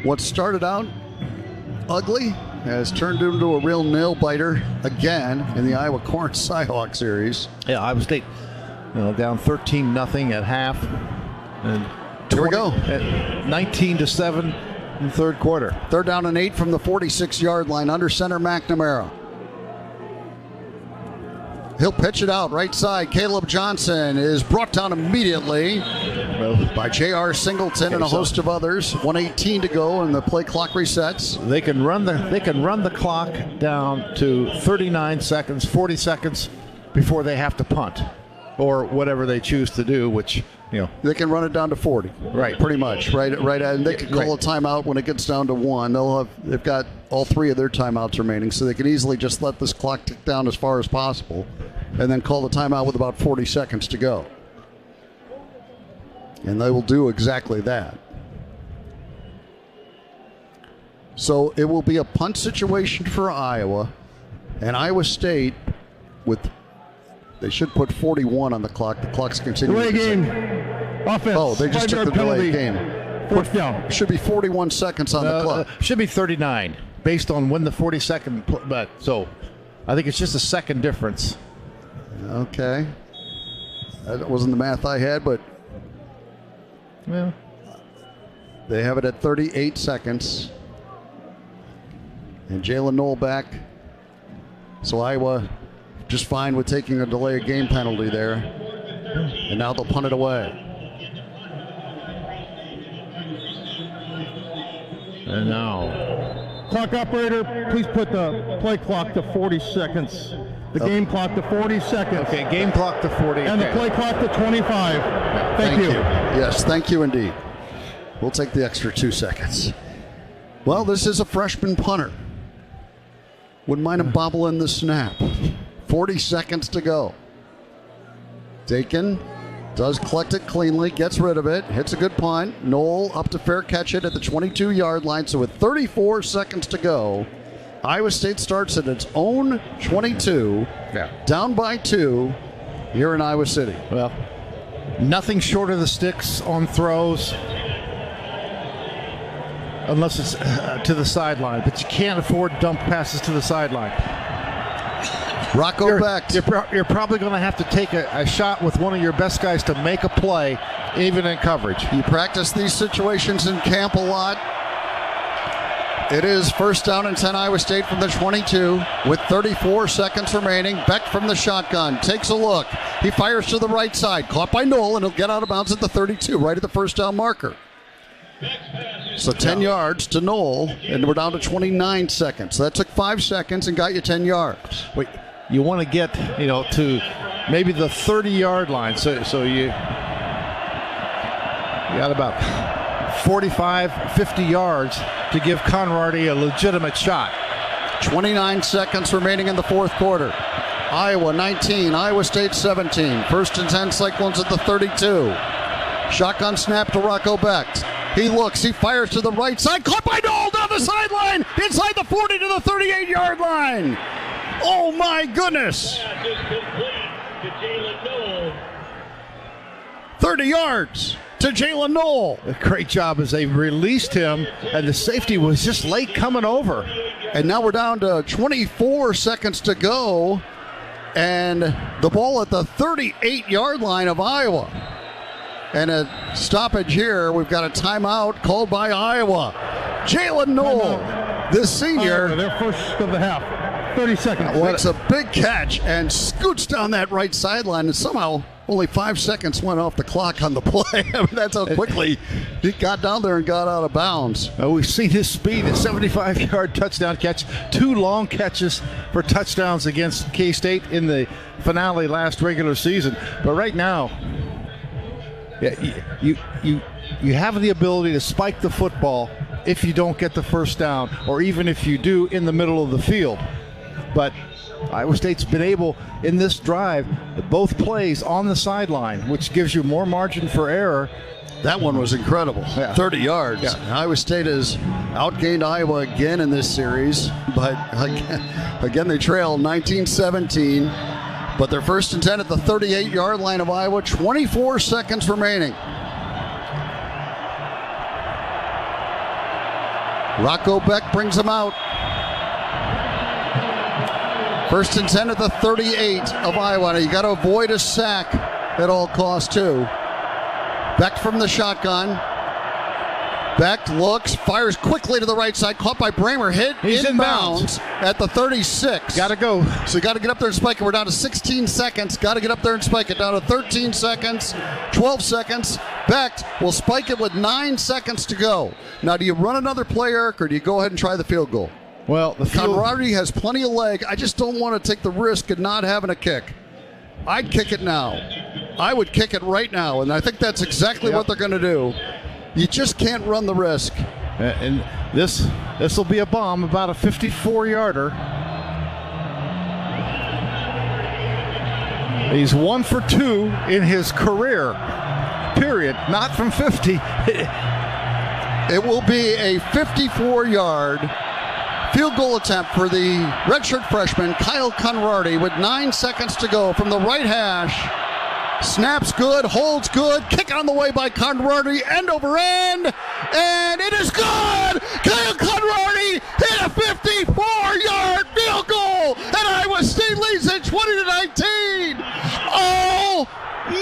what started out ugly has turned into a real nail-biter again in the Iowa Corn Cyhawk series. Yeah, Iowa State down 13-0 at half. And here we go. 19-7 in the third quarter. 3rd down and 8 from the 46-yard line. Under center, McNamara. He'll pitch it out right side. Caleb Johnson is brought down immediately by J.R. Singleton and a host of others. 1:18 to go, and the play clock resets. They can run the clock down to 39 seconds, 40 seconds before they have to punt, or whatever they choose to do. Which they can run it down to 40. Right, pretty much. Right, and they can call a timeout when it gets down to 1. They've got all 3 of their timeouts remaining, so they can easily just let this clock tick down as far as possible, and then call the timeout with about 40 seconds to go. And they will do exactly that. So it will be a punt situation for Iowa, and Iowa State they should put 41 on the clock. The clock's continuing. Delay game. Offense. Oh, they just took the delay game. 4th down. Should be 41 seconds on the clock. Should be 39 based on when the 40-second. But so, I think it's just a second difference. Okay, that wasn't the math I had, but they have it at 38 seconds. And Jalen Knoll back. So Iowa just fine with taking a delay of game penalty there. And now they'll punt it away. And now, clock operator, please put the play clock to 40 seconds. The game clock to 40 seconds. Okay, game clock to 40. And the play clock to 25. Thank you. Yes, thank you indeed. We'll take the extra 2 seconds. Well, this is a freshman punter. Wouldn't mind him bobbling the snap. 40 seconds to go. Dakin does collect it cleanly, gets rid of it, hits a good punt. Knoll up to fair catch it at the 22-yard line. So with 34 seconds to go, Iowa State starts at its own 22, down by 2 here in Iowa City. Well, nothing short of the sticks on throws, unless it's to the sideline. But you can't afford dump passes to the sideline. Rocco Becht. You're probably going to have to take a shot with one of your best guys to make a play, even in coverage. You practice these situations in camp a lot. It is 1st down and 10 Iowa State from the 22 with 34 seconds remaining. Becht from the shotgun takes a look. He fires to the right side, caught by Knoll, and he'll get out of bounds at the 32, right at the 1st down marker. So 10 yards to Knoll, and we're down to 29 seconds. So that took 5 seconds and got you 10 yards. Wait, you want to get to maybe the 30-yard line. So you got about 45, 50 yards to give Conradi a legitimate shot. 29 seconds remaining in the 4th quarter. Iowa 19, Iowa State 17. 1st and 10 Cyclones at the 32. Shotgun snap to Rocco Becht. He looks, he fires to the right side, caught by Knoll down the sideline, inside the 40 to the 38-yard line. Oh my goodness. 30 yards to Jalen Knoll. A great job as they released him, and the safety was just late coming over. And now we're down to 24 seconds to go, and the ball at the 38-yard line of Iowa. And a stoppage here. We've got a timeout called by Iowa. Jalen Knoll, the senior. Their first of the half. 30 seconds. Makes a big catch and scoots down that right sideline, and somehow only 5 seconds went off the clock on the play. I mean, that's how quickly he got down there and got out of bounds. We've seen his speed, a 75-yard touchdown catch, 2 long catches for touchdowns against K-State in the finale last regular season. But right now, you have the ability to spike the football if you don't get the first down, or even if you do in the middle of the field. But Iowa State's been able, in this drive, both plays on the sideline, which gives you more margin for error. That one was incredible. 30 yards. Yeah. Iowa State has outgained Iowa again in this series, but again they trail 19-17. But they're 1st and 10 at the 38-yard line of Iowa. 24 seconds remaining. Rocco Beck brings him out. 1st and 10 at the 38 of Iowa. Now you got to avoid a sack at all costs, too. Beck from the shotgun. Beck looks, fires quickly to the right side, caught by Bramer, hit inbounds at the 36. Got to go. So you got to get up there and spike it. We're down to 16 seconds. Got to get up there and spike it. Down to 13 seconds, 12 seconds. Beck will spike it with 9 seconds to go. Now, do you run another play, Eric, or do you go ahead and try the field goal? Well, the Conradi has plenty of leg. I just don't want to take the risk of not having a kick. I'd kick it now. I would kick it right now, and I think that's exactly what they're going to do. You just can't run the risk. And this will be a bomb, about a 54-yarder. He's 1 for 2 in his career, period. Not from 50. It will be a 54-yard field goal attempt for the redshirt freshman, Kyle Conradi, with 9 seconds to go from the right hash. Snaps good, holds good, kick on the way by Conradi, end over end, and it is good! Kyle Conradi hit a 54-yard field goal, and Iowa State leads it 20-19! Oh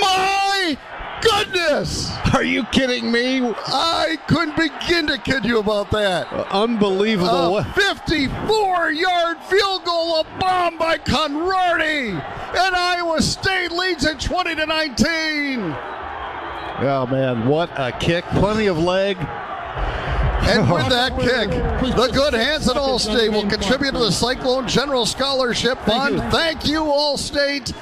my goodness! Are you kidding me? I couldn't begin to kid you about that. Unbelievable. A 54-yard field goal, a bomb by Conradi, and Iowa State leads it 20-19. Oh, man, what a kick. Plenty of leg. And with that kick, the good hands at Allstate will contribute to the Cyclone General Scholarship Fund. Thank you, Allstate.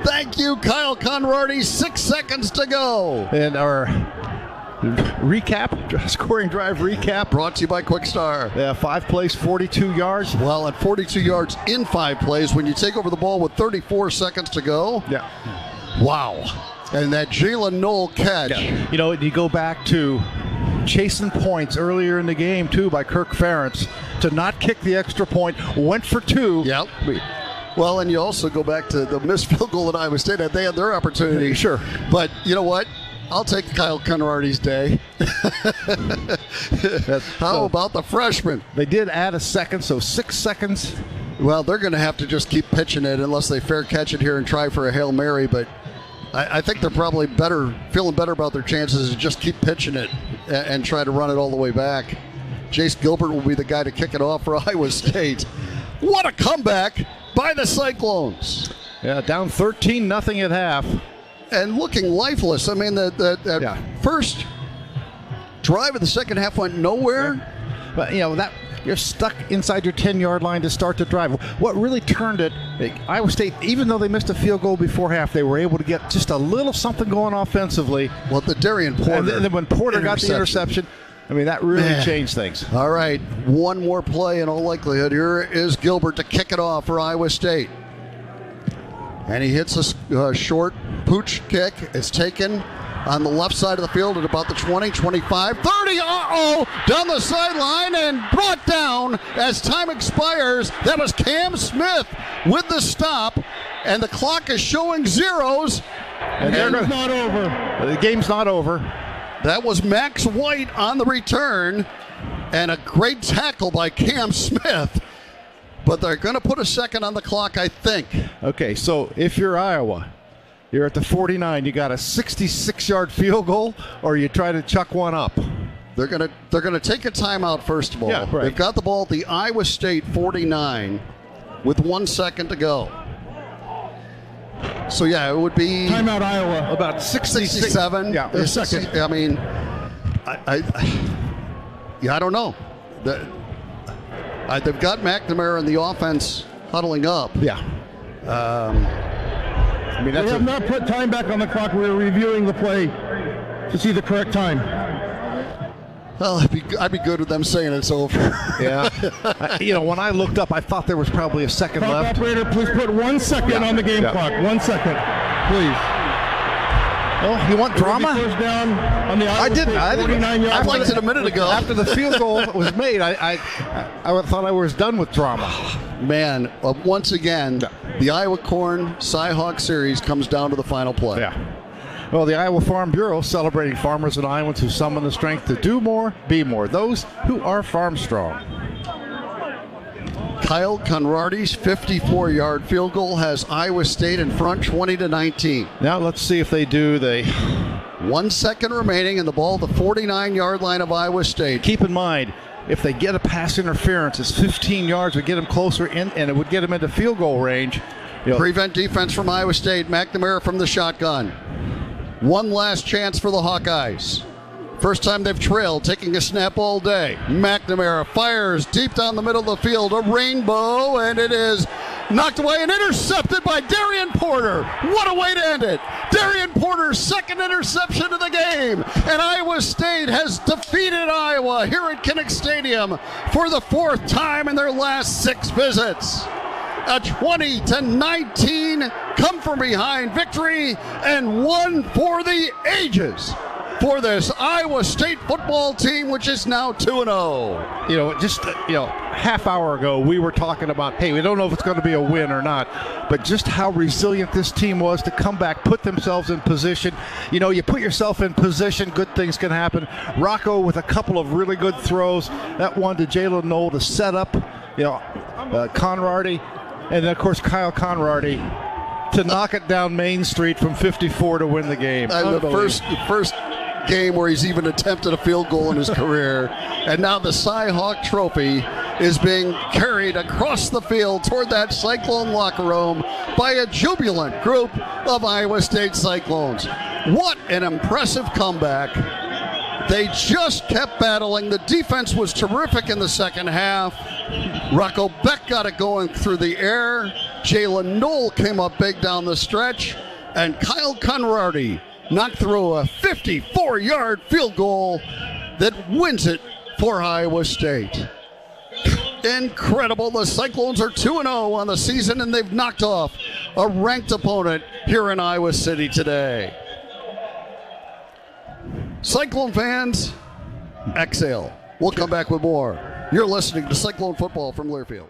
Thank you, Kyle Conradi. 6 seconds to go. And our recap, scoring drive recap. Brought to you by Quickstar. Yeah, 5 plays, 42 yards. Well, at 42 yards in 5 plays, when you take over the ball with 34 seconds to go. Yeah. Wow. And that Jalen Knoll catch. Yeah. You know, you go back to chasing points earlier in the game, too, by Kirk Ferentz. To not kick the extra point, went for 2. Yep. Well, and you also go back to the missed field goal at Iowa State. They had their opportunity. Sure. But you know what? I'll take Kyle Conradi's day. How about the freshman? They did add a second, so 6 seconds. Well, they're going to have to just keep pitching it unless they fair catch it here and try for a Hail Mary. But I think they're probably feeling better about their chances to just keep pitching it and try to run it all the way back. Jace Gilbert will be the guy to kick it off for Iowa State. What a comeback by the Cyclones. Yeah, down 13-0 at half. And looking lifeless. I mean, that first drive of the second half went nowhere. Yeah. But, you know, that you're stuck inside your 10-yard line to start the drive. What really turned it, Iowa State, even though they missed a field goal before half, they were able to get just a little something going offensively. Well, the Darian Porter. And then when Porter got the interception, I mean, that really changed things. All right, one more play in all likelihood. Here is Gilbert to kick it off for Iowa State. And he hits a short pooch kick. It's taken on the left side of the field at about the 20, 25, 30. Down the sideline and brought down as time expires. That was Cam Smith with the stop. And the clock is showing zeros. And it's not over. The game's not over. That was Max White on the return, and a great tackle by Cam Smith. But they're going to put a second on the clock, I think. Okay, so if you're Iowa, you're at the 49, you got a 66-yard field goal, or you try to chuck one up. They're going to take a timeout first of all. Yeah, right. They've got the ball at the Iowa State 49 with 1 second to go. So, yeah, it would be... Timeout, Iowa. About 67. Yeah, a second. I mean, I don't know. They've got McNamara and the offense huddling up. Yeah. I mean, We have not put time back on the clock. We're reviewing the play to see the correct time. Well, I'd be good with them saying it's over. Yeah. You know, when I looked up, I thought there was probably a second Clock left. operator, please put 1 second on the game clock. 1 second, please. Oh, you want drama? First down on the Iowa State 49-yard I liked it a minute ago. After the field goal was made, I thought I was done with drama. Man, once again, the Iowa Corn Cy-Hawk series comes down to the final play. Yeah. Well, the Iowa Farm Bureau celebrating farmers and Iowans who summon the strength to do more, be more. Those who are farm strong. Kyle Conradi's 54-yard field goal has Iowa State in front 20-19. Now let's see if they do the... 1 second remaining and the ball at the 49-yard line of Iowa State. Keep in mind, if they get a pass interference, it's 15 yards, would get them closer in, and it would get them into field goal range. Prevent defense from Iowa State. McNamara from the shotgun. One last chance for the Hawkeyes. First time they've trailed, taking a snap all day. McNamara fires deep down the middle of the field, a rainbow, and it is knocked away and intercepted by Darian Porter. What a way to end it. Darian Porter's second interception of the game. And Iowa State has defeated Iowa here at Kinnick Stadium for the fourth time in their last 6 visits. A 20-19 come from behind victory and one for the ages for this Iowa State football team, which is now 2-0. Just half hour ago, we were talking about, hey, we don't know if it's going to be a win or not, but just how resilient this team was to come back, put themselves in position. You put yourself in position, good things can happen. Rocco with a couple of really good throws. That one to Jalen Knoll to set up, Conradi, and then, of course, Kyle Conradi to knock it down Main Street from 54 to win the game. The first game where he's even attempted a field goal in his career. And now the Cy Hawk Trophy is being carried across the field toward that Cyclone locker room by a jubilant group of Iowa State Cyclones. What an impressive comeback. They just kept battling. The defense was terrific in the second half. Rocco Beck got it going through the air. Jalen Knoll came up big down the stretch. And Kyle Conradi knocked through a 54-yard field goal that wins it for Iowa State. Incredible. The Cyclones are 2-0 on the season, and they've knocked off a ranked opponent here in Iowa City today. Cyclone fans, exhale. We'll come back with more. You're listening to Cyclone Football from Learfield.